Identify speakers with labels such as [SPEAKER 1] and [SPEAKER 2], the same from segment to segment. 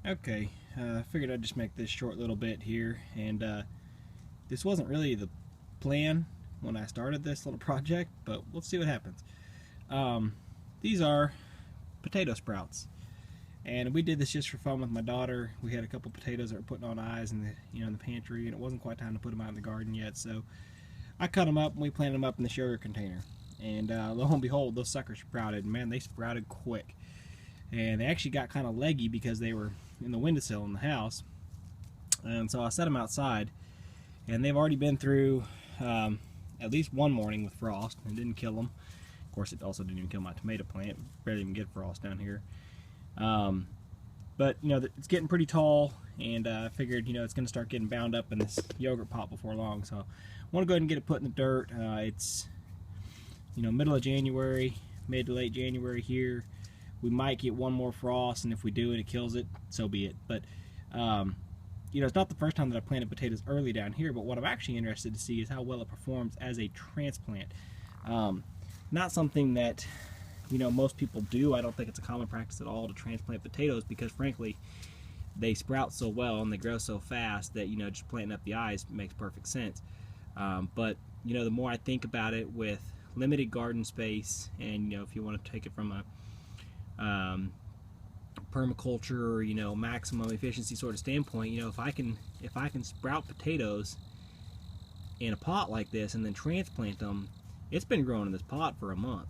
[SPEAKER 1] Okay, I figured I'd just make this short little bit here, and this wasn't really the plan when I started this little project, but we'll see what happens. These are potato sprouts, and we did this just for fun with my daughter. We had a couple potatoes that were putting on eyes in the pantry, and it wasn't quite time to put them out in the garden yet, so I cut them up and we planted them up in the sugar container. And lo and behold, those suckers sprouted. Man, they sprouted quick, and they actually got kind of leggy because they were in the windowsill in the house. And so I set them outside, and they've already been through at least one morning with frost and didn't kill them. Of course, it also didn't even kill my tomato plant. Barely even get frost down here. But it's getting pretty tall, and I figured it's going to start getting bound up in this yogurt pot before long. So I want to go ahead and get it put in the dirt. It's middle of January, mid to late January here. We might get one more frost, and if we do and it kills it, so be it. But it's not the first time that I planted potatoes early down here, but what I'm actually interested to see is how well it performs as a transplant. Not something that most people do. I don't think it's a common practice at all to transplant potatoes because, frankly, they sprout so well and they grow so fast that just planting up the eyes makes perfect sense. But the more I think about it, with limited garden space, and if you want to take it from a permaculture or maximum efficiency sort of standpoint, if I can sprout potatoes in a pot like this and then transplant them. It's been growing in this pot for a month,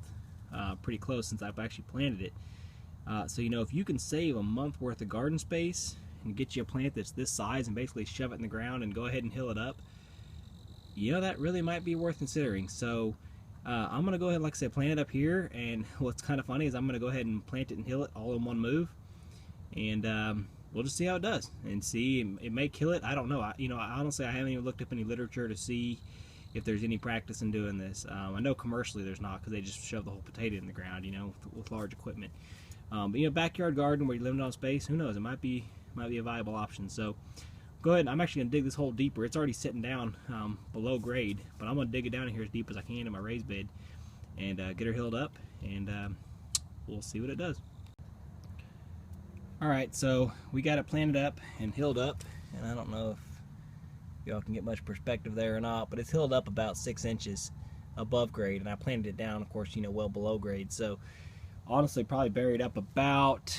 [SPEAKER 1] pretty close since I've actually planted it. So if you can save a month worth of garden space and get you a plant that's this size and basically shove it in the ground and go ahead and hill it up, that really might be worth considering. So I'm going to go ahead, like I said, plant it up here, and what's kind of funny is I'm going to go ahead and plant it and hill it all in one move, and we'll just see how it does and see. It may kill it, I don't know. I honestly, I haven't even looked up any literature to see if there's any practice in doing this. I know commercially there's not, because they just shove the whole potato in the ground, with large equipment. But backyard garden where you're limited on space, who knows? It might be a viable option. So go ahead. I'm actually gonna dig this hole deeper. It's already sitting down below grade, but I'm gonna dig it down in here as deep as I can in my raised bed and get her healed up, and we'll see what it does. All right, so we got it planted up and healed up, and I don't know if y'all can get much perspective there or not, but it's healed up about 6 inches above grade, and I planted it down, of course, well below grade. So honestly, probably buried up about,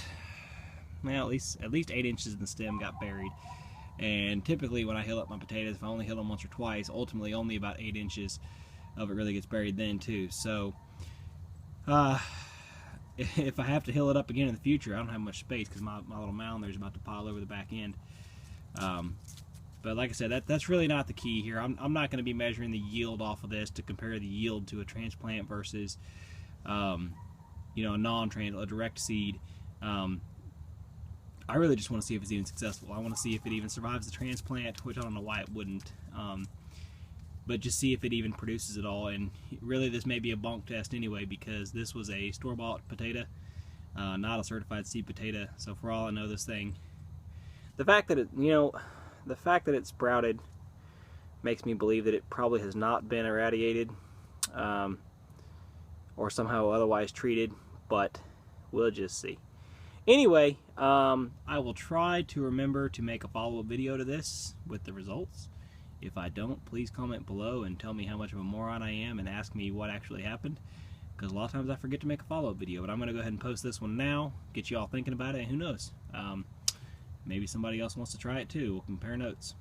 [SPEAKER 1] well, at least 8 inches in the stem got buried. And typically when I hill up my potatoes, if I only hill them once or twice, ultimately only about 8 inches of it really gets buried then too. So if I have to hill it up again in the future, I don't have much space because my little mound there's about to pile over the back end. But like I said, that's really not the key here. I'm not going to be measuring the yield off of this to compare the yield to a transplant versus a non-transplant, a direct seed. I really just want to see if it's even successful. I want to see if it even survives the transplant, which I don't know why it wouldn't. But just see if it even produces at all. And really, this may be a bunk test anyway, because this was a store-bought potato, not a certified seed potato. So for all I know, this thing, the fact that it sprouted makes me believe that it probably has not been irradiated or somehow otherwise treated, but we'll just see. Anyway, I will try to remember to make a follow-up video to this with the results. If I don't, please comment below and tell me how much of a moron I am and ask me what actually happened, because a lot of times I forget to make a follow-up video. But I'm going to go ahead and post this one now, get you all thinking about it, and who knows, maybe somebody else wants to try it too. We'll compare notes.